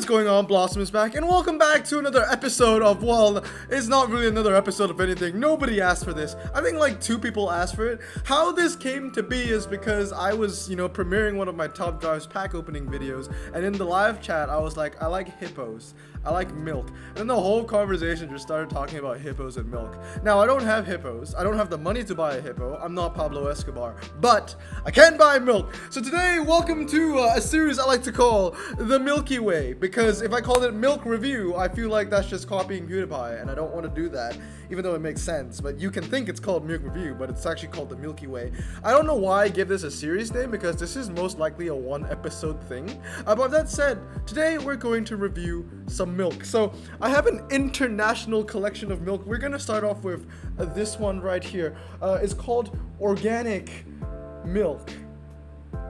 is going on? Blossom is back, and welcome back to another episode of, well, it's not really another episode of anything. Nobody asked for this. I think like 2 people asked for it. How this came to be is because I was, premiering one of my Top Drives pack opening videos, and in the live chat, I was like, I like hippos. I like milk. And then the whole conversation just started talking about hippos and milk. Now, I don't have hippos. I don't have the money to buy a hippo. I'm not Pablo Escobar. But I can buy milk. So today, welcome to a series I like to call The Milky Way. Because if I called it Milk Review, I feel like that's just copying PewDiePie. And I don't want to do that, even though it makes sense. But you can think it's called Milk Review, but it's actually called The Milky Way. I don't know why I give this a series name, because this is most likely a 1-episode thing. But that said, today we're going to review some milk. So I have an international collection of milk. We're gonna start off with this one right here. It's called Organic Milk.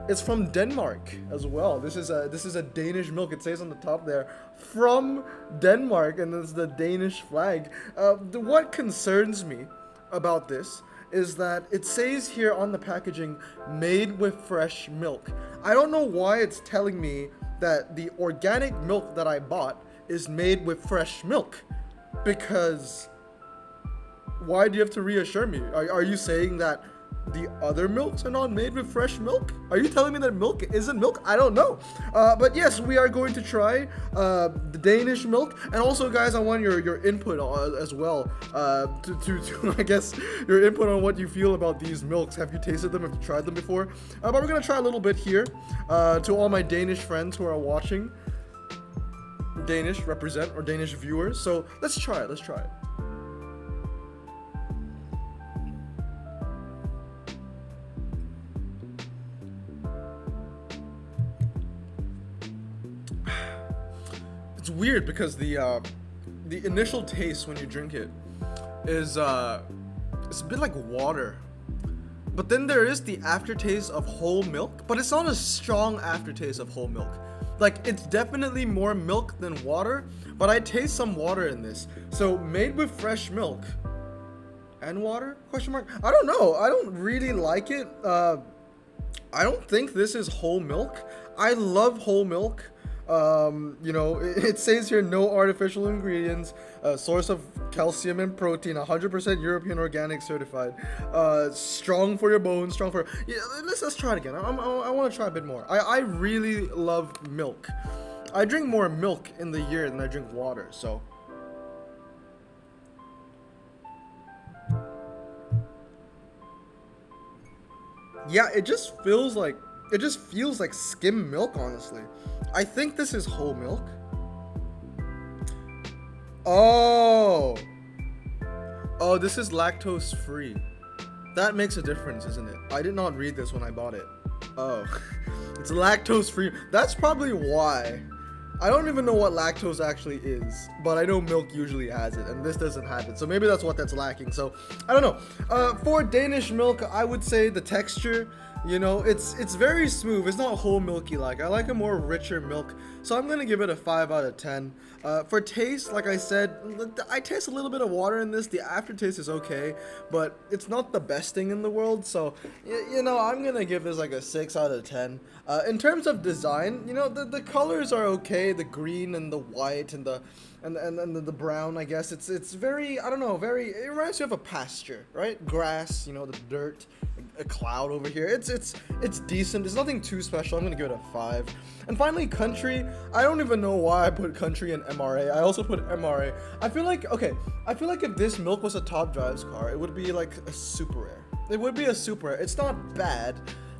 It's from Denmark as well. This is a Danish milk. It says on the top there, from Denmark, and it's the Danish flag. What concerns me about this is that it says here on the packaging, made with fresh milk. I don't know why it's telling me that the organic milk that I bought is made with fresh milk, because why do you have to reassure me? Are you saying that the other milks are not made with fresh milk? Are you telling me that milk isn't milk? I don't know. But yes, we are going to try the Danish milk. And also, guys, I want your input as well. To I guess, your input on what you feel about these milks. Have you tasted them? Have you tried them before? But we're going to try a little bit here. To all my Danish friends who are watching. Danish represent, or Danish viewers. So let's try it. It's weird because the initial taste when you drink it is it's a bit like water, but then there is the aftertaste of whole milk, but it's not a strong aftertaste of whole milk. Like, it's definitely more milk than water, but I taste some water in this. So made with fresh milk and water? Question mark. I don't know. I don't really like it. I don't think this is whole milk. I love whole milk. It says here no artificial ingredients, source of calcium and protein, 100% European organic certified, strong for your bones, let's try it again. I want to try a bit more. I really love milk. I drink more milk in the year than I drink water, so yeah, it just feels like skim milk, honestly. I think this is whole milk. Oh, this is lactose free. That makes a difference, isn't it? I did not read this when I bought it. Oh, it's lactose free. That's probably why. I don't even know what lactose actually is, but I know milk usually has it, and this doesn't have it. So maybe that's what that's lacking. So I don't know. For Danish milk, I would say the texture, it's very smooth. It's not whole milky like. I like a more richer milk. So I'm gonna give it a 5 out of 10. For taste, like I said, I taste a little bit of water in this. The aftertaste is okay, but it's not the best thing in the world. So, I'm gonna give this like a 6 out of 10. In terms of design, the colors are okay. The green and the white and the brown, I guess. It's very, I don't know, it reminds you of a pasture, right? Grass, the dirt, a cloud over here. It's decent. It's nothing too special. I'm gonna give it a 5. And finally, country. I don't even know why I put country and MRA. I also put MRA. I feel like if this milk was a Top Drives car, it would be like a super rare. It would be a super rare. It's not bad,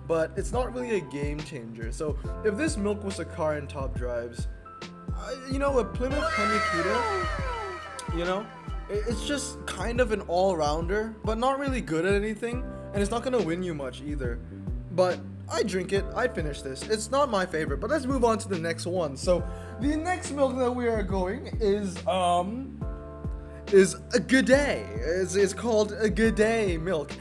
but it's not really a game changer. So if this milk was a car in Top Drives, a Plymouth Honey Cuda, it's just kind of an all-rounder, but not really good at anything, and it's not gonna win you much either. But I drink it. I finish this. It's not my favorite, but let's move on to the next one. So the next milk that we are going is a G'day. It's called a G'day milk.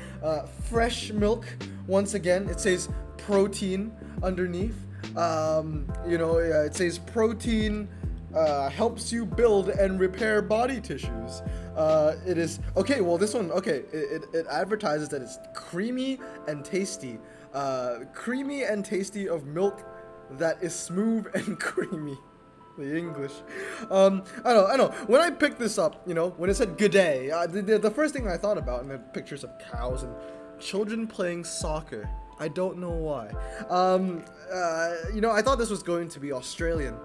Fresh milk. Once again, it says protein underneath. It says protein helps you build and repair body tissues. It is okay. Well, this one, okay. It advertises that it's creamy and tasty. Creamy and tasty of milk that is smooth and creamy. The English. I know. When I picked this up, you know, when it said good day, the first thing I thought about, and the pictures of cows and children playing soccer. I don't know why. You know, I thought this was going to be Australian.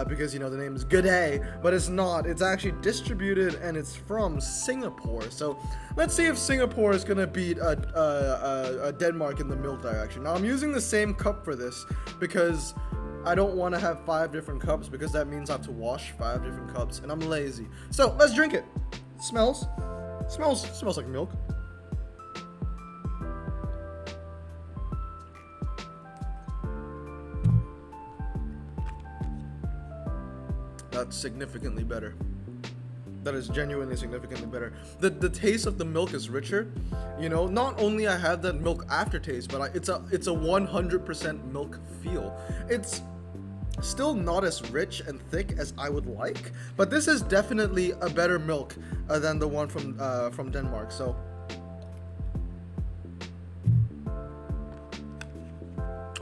Because, you know, the name is G'day, but it's not. It's actually distributed and it's from Singapore. So let's see if Singapore is gonna beat Denmark in the milk direction. Now I'm using the same cup for this because I don't want to have 5 different cups, because that means I have to wash 5 different cups, and I'm lazy. So let's drink it. Smells like milk. That's significantly better. That is genuinely significantly better. The taste of the milk is richer. You know, not only I have that milk aftertaste, but it's a 100% milk feel. It's still not as rich and thick as I would like, but this is definitely a better milk than the one from Denmark. So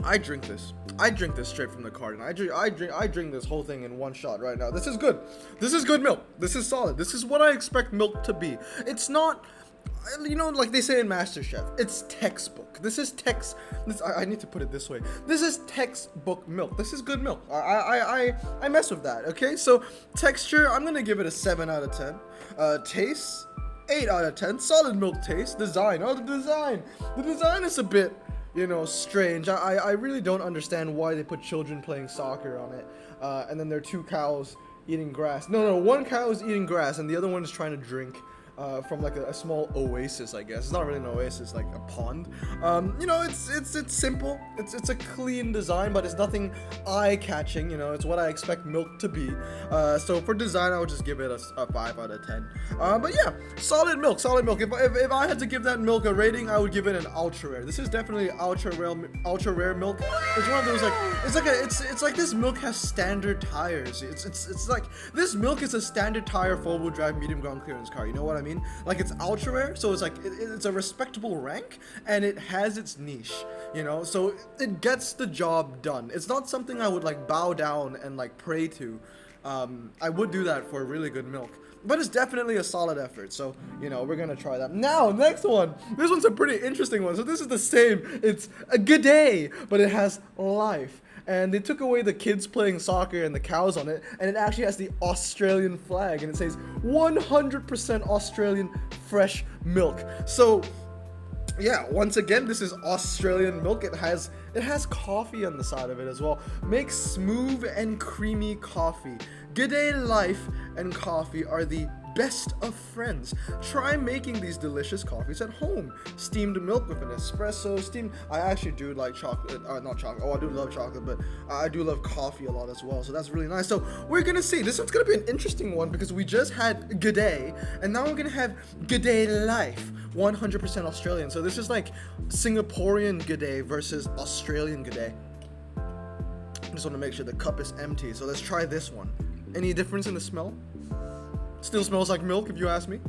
I drink this straight from the carton. I drink this whole thing in one shot right now. This is good. This is good milk. This is solid. This is what I expect milk to be. It's not, you know, like they say in MasterChef, it's textbook. I need to put it this way. This is textbook milk. This is good milk. I mess with that, okay? So texture, I'm gonna give it a 7 out of 10. Taste, 8 out of 10. Solid milk taste. Design, the design is a bit, you know, strange. I really don't understand why they put children playing soccer on it. And then there are 2 cows eating grass. No, one cow is eating grass and the other one is trying to drink from like a small oasis, I guess. It's not really an oasis, like a pond. You know, it's simple. It's a clean design, but it's nothing eye-catching. You know, it's what I expect milk to be. So for design, I would just give it a 5 out of 10. But yeah, solid milk. If I had to give that milk a rating, I would give it an ultra rare. This is definitely ultra rare milk. It's one of those like it's like this milk has standard tires. It's like this milk is a standard tire 4-wheel drive medium ground clearance car. You know what I mean? Like, it's ultra rare, so it's like it's a respectable rank and it has its niche, you know, so it gets the job done. It's not something I would like bow down and like pray to. I would do that for really good milk, but it's definitely a solid effort. So, you know, we're gonna try that. Now, next one. This one's a pretty interesting one. So this is the same. It's a good day, but it has life. And they took away the kids playing soccer and the cows on it, and it actually has the Australian flag, and it says 100% Australian fresh milk. So yeah, once again, this is Australian milk. It has coffee on the side of it as well. Makes smooth and creamy coffee. G'day life and coffee are the best of friends. Try making these delicious coffees at home. Steamed milk with an espresso. I actually do like chocolate, not chocolate. Oh, I do love chocolate, but I do love coffee a lot as well. So that's really nice. So we're gonna see. This one's gonna be an interesting one because we just had G'day, and now we're gonna have G'day life. 100% Australian. So this is like Singaporean G'day versus Australian G'day. I just want to make sure the cup is empty. So let's try this one. Any difference in the smell? Still smells like milk, if you ask me.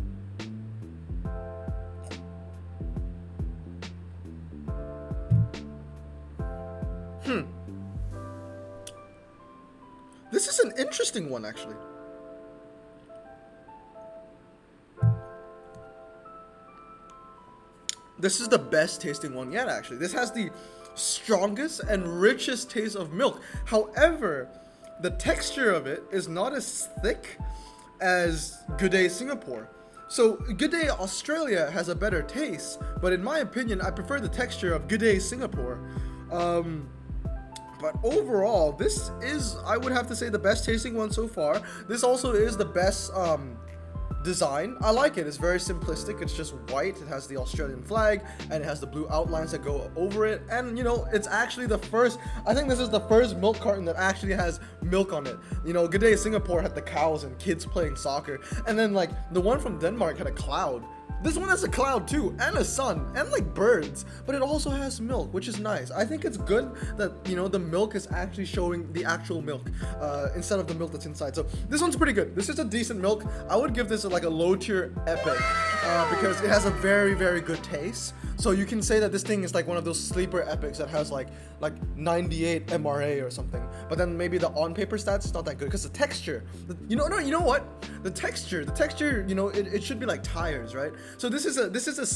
This is an interesting one, actually. This is the best tasting one yet, actually. This has the strongest and richest taste of milk. However, the texture of it is not as thick as G'day Singapore. So G'day Australia has a better taste, but in my opinion, I prefer the texture of G'day Singapore. But overall, this is, I would have to say, the best tasting one so far. This also is the best design. I like it. It's very simplistic. It's just white. It has the Australian flag and it has the blue outlines that go over it. And you know, it's actually the first, I think this is the first milk carton that actually has milk on it. You know, G'day Singapore had the cows and kids playing soccer, and then like the one from Denmark had a cloud. This one has a cloud too, and a sun, and like birds, but it also has milk, which is nice. I think it's good that, you know, the milk is actually showing the actual milk instead of the milk that's inside. So this one's pretty good. This is a decent milk. I would give this like a low tier epic. because it has a very, very good taste. So you can say that this thing is like one of those sleeper epics that has like 98 MRA or something. But then maybe the on-paper stats is not that good because the texture, you know what? The texture, you know, it should be like tires, right? So this is a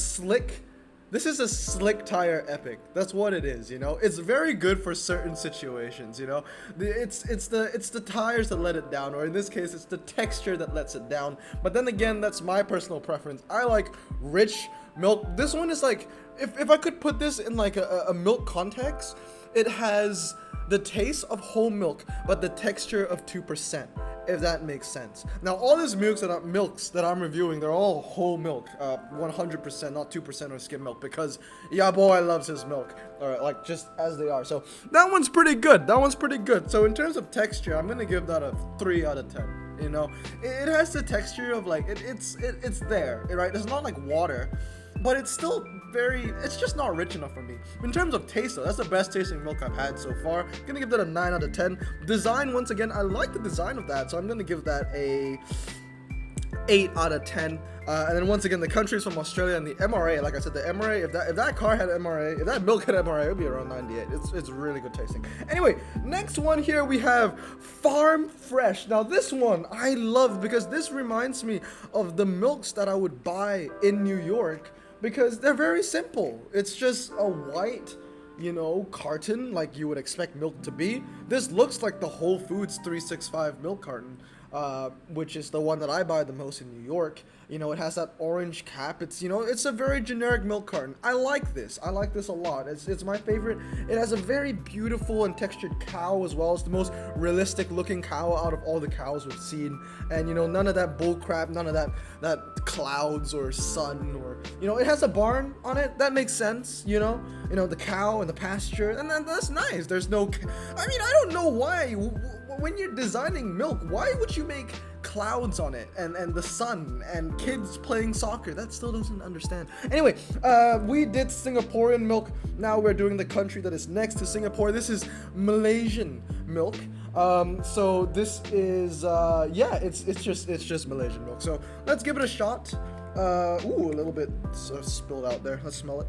slick tire epic. That's what it is, you know. It's very good for certain situations, you know. It's the tires that let it down, or in this case, it's the texture that lets it down. But then again, that's my personal preference. I like rich milk. This one is like, if I could put this in like a milk context, it has the taste of whole milk, but the texture of 2%. If that makes sense. Now, all these milks that I'm reviewing, they're all whole milk, 100%, not 2% or skim milk, because yeah, boy loves his milk, or like just as they are. So that one's pretty good. So in terms of texture, I'm gonna give that a 3 out of 10. You know, it has the texture of like it's there, right? It's not like water, but it's still it's just not rich enough for me. In terms of taste though, that's the best tasting milk I've had so far. Gonna give that a 9 out of 10. Design, once again, I like the design of that, so I'm gonna give that a 8 out of 10. And then once again, the country is from Australia, and the MRA, like I said, the MRA, if that car had MRA, if that milk had MRA, it would be around 98. It's really good tasting. Anyway, next one here we have Farm Fresh. Now this one I love because this reminds me of the milks that I would buy in New York, because they're very simple. It's just a white, you know, carton like you would expect milk to be. This looks like the Whole Foods 365 milk carton, which is the one that I buy the most in New York. You know, it has that orange cap. It's, you know, it's a very generic milk carton. I like this a lot. It's my favorite. It has a very beautiful and textured cow as well. It's the most realistic looking cow out of all the cows we've seen. And, you know, none of that bull crap, none of that clouds or sun, or, you know, it has a barn on it. That makes sense, you know, the cow and the pasture, and then that's nice. There's no, I mean, I don't know why, when you're designing milk, why would you make clouds on it and the sun and kids playing soccer? That still doesn't understand. Anyway, we did Singaporean milk. Now we're doing the country that is next to Singapore. This is Malaysian milk. So this is it's just Malaysian milk. So let's give it a shot. A little bit spilled out there. Let's smell it.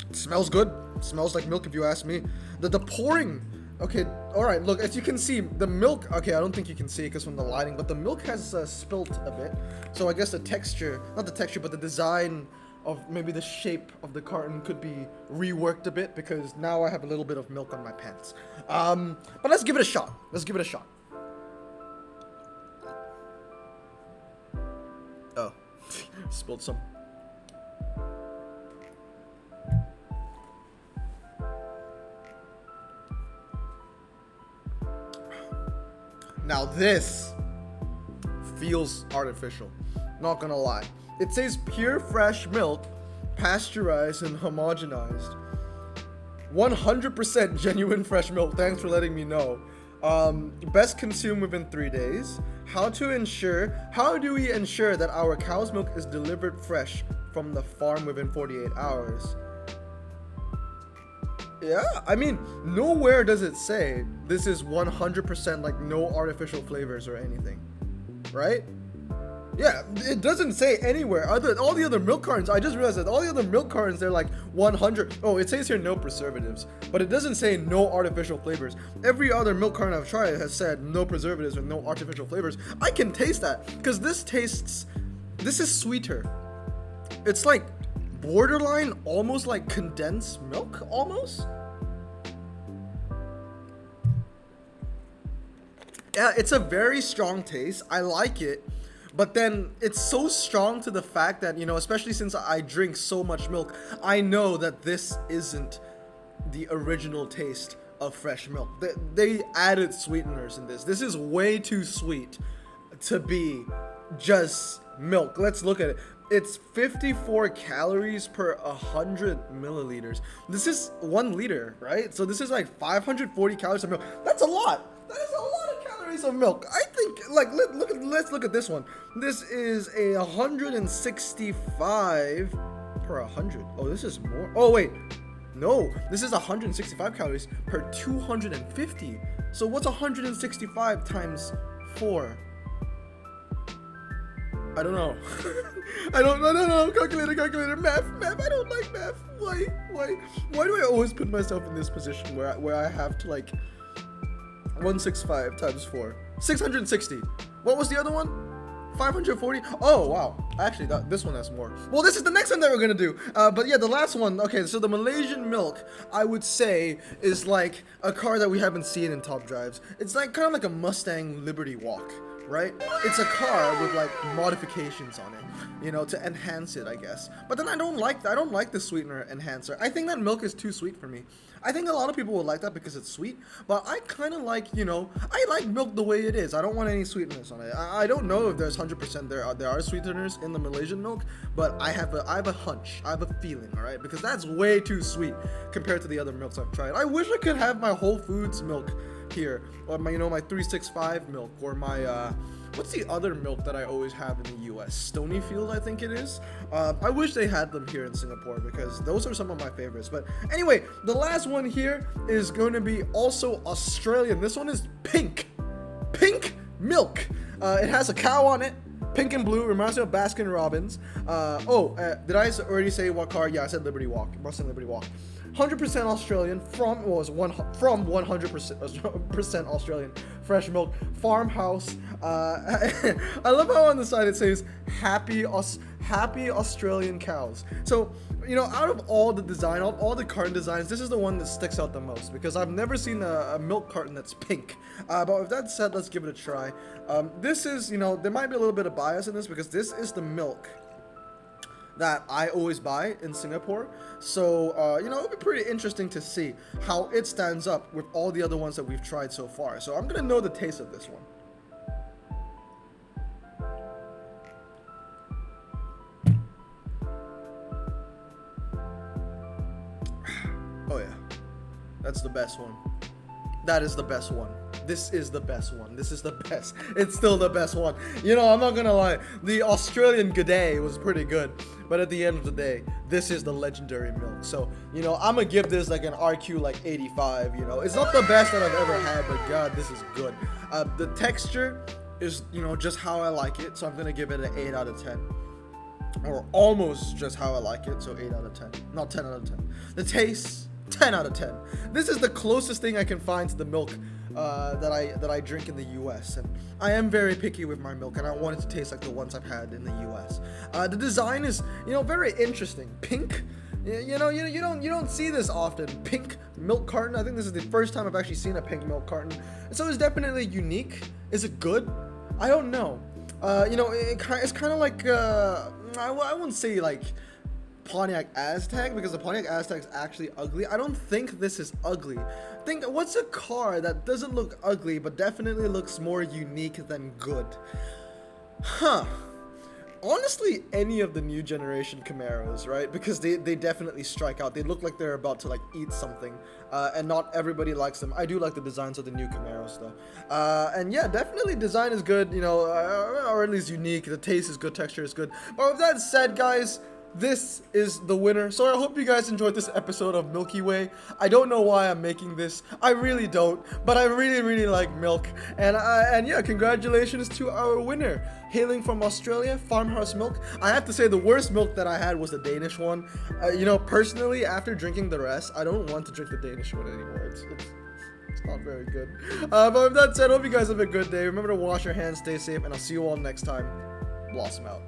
It smells good. It smells like milk if you ask me. The pouring. Okay, alright, look, as you can see, the milk, okay, I don't think you can see it because from the lighting, but the milk has spilt a bit. So I guess the texture, not the texture, but the design of maybe the shape of the carton could be reworked a bit, because now I have a little bit of milk on my pants. But let's give it a shot. Oh, spilled some. Now this feels artificial, not gonna lie. It says pure fresh milk, pasteurized and homogenized. 100% genuine fresh milk, thanks for letting me know. Best consumed within 3 days. How do we ensure that our cow's milk is delivered fresh from the farm within 48 hours? Yeah, I mean, nowhere does it say this is 100% like no artificial flavors or anything, right? Yeah, it doesn't say anywhere. All the other milk cartons, I just realized that all the other milk cartons, they're like 100. Oh, it says here no preservatives, but it doesn't say no artificial flavors. Every other milk carton I've tried has said no preservatives and no artificial flavors. I can taste that, because this is sweeter. It's like borderline almost like condensed milk, almost. Yeah, it's a very strong taste. I like it, but then it's so strong to the fact that, you know, especially since I drink so much milk, I know that this isn't the original taste of fresh milk. They added sweeteners in this. This is way too sweet to be just milk. Let's look at it. It's 54 calories per 100 milliliters. This is 1 liter, right? So this is like 540 calories of milk. That's a lot. That is a lot of calories of milk. I think, like, let's look at this one. This is a 165 per 100. Oh, this is more. Oh, wait. No, this is 165 calories per 250. So what's 165 times 4? I don't know. I don't know. Calculator, math. I don't like math. Why do I always put myself in this position where I have to like 165 times 4, 660. What was the other one? 540. Oh wow, actually this one has more. Well, this is the next one that we're gonna do, but yeah, the last one. Okay, so the Malaysian milk, I would say, is like a car that we haven't seen in top drives. It's like kind of like a Mustang Liberty Walk, right? It's a car with like modifications on it, you know, to enhance it, I guess. But then I don't like the sweetener enhancer. I think that milk is too sweet for me. I think a lot of people will like that because it's sweet, but I kind of like, you know, I like milk the way it is. I don't want any sweeteners on it. I don't know if there's 100% there are sweeteners in the Malaysian milk, but I have a hunch. I have a feeling, all right? Because that's way too sweet compared to the other milks I've tried. I wish I could have my Whole Foods milk here, or my, you know, my 365 milk, or my what's the other milk that I always have in the US? Stonyfield, I think it is. I wish they had them here in Singapore because those are some of my favorites. But anyway, the last one here is going to be also Australian. This one is pink milk. It has a cow on it. Pink and blue, reminds me of Baskin Robbins. Did I already say what car? Yeah, I said Liberty Walk, Mustang Liberty Walk. 100% Australian from 100% Australian fresh milk farmhouse. I love how on the side it says happy Australian cows. So, you know, out of all the design, all the carton designs, this is the one that sticks out the most because I've never seen a milk carton that's pink. But with that said, let's give it a try. This is, you know, there might be a little bit of bias in this because this is the milk that I always buy in Singapore. So, you know, it'll be pretty interesting to see how it stands up with all the other ones that we've tried so far. So I'm gonna know the taste of this one. Oh yeah, that's the best one. That is the best one. This is the best one. This is the best. It's still the best one. You know, I'm not gonna lie. The Australian G'day was pretty good. But at the end of the day, this is the legendary milk. So, you know, I'm gonna give this like an RQ like 85, you know. It's not the best that I've ever had, but God, this is good. The texture is, you know, just how I like it. So I'm gonna give it an 8 out of 10. Or almost just how I like it. So 8 out of 10. Not 10 out of 10. The taste, 10 out of 10. This is the closest thing I can find to the milk that I drink in the US, and I am very picky with my milk, and I want it to taste like the ones I've had in the US. The design is, you know, very interesting. Pink, you know, you don't see this often. Pink milk carton. I think this is the first time I've actually seen a pink milk carton, so it's definitely unique. Is it good? I don't know. You know, it's kind of like I wouldn't say like Pontiac Aztek, because the Pontiac Aztek is actually ugly. I don't think this is ugly. Think, what's a car that doesn't look ugly but definitely looks more unique than good? Huh. Honestly, any of the new generation Camaros, right? Because they definitely strike out. They look like they're about to like eat something, and not everybody likes them. I do like the designs of the new Camaros though. And yeah, definitely design is good, you know, or at least unique. The taste is good, texture is good. But with that said, guys, this is the winner. So I hope you guys enjoyed this episode of Milky Way. I don't know why I'm making this. I really don't. But I really like milk. And yeah, congratulations to our winner. Hailing from Australia, Farmhouse Milk. I have to say the worst milk that I had was the Danish one. You know, personally, after drinking the rest, I don't want to drink the Danish one anymore. It's not very good. But with that said, I hope you guys have a good day. Remember to wash your hands, stay safe, and I'll see you all next time. Blossom out.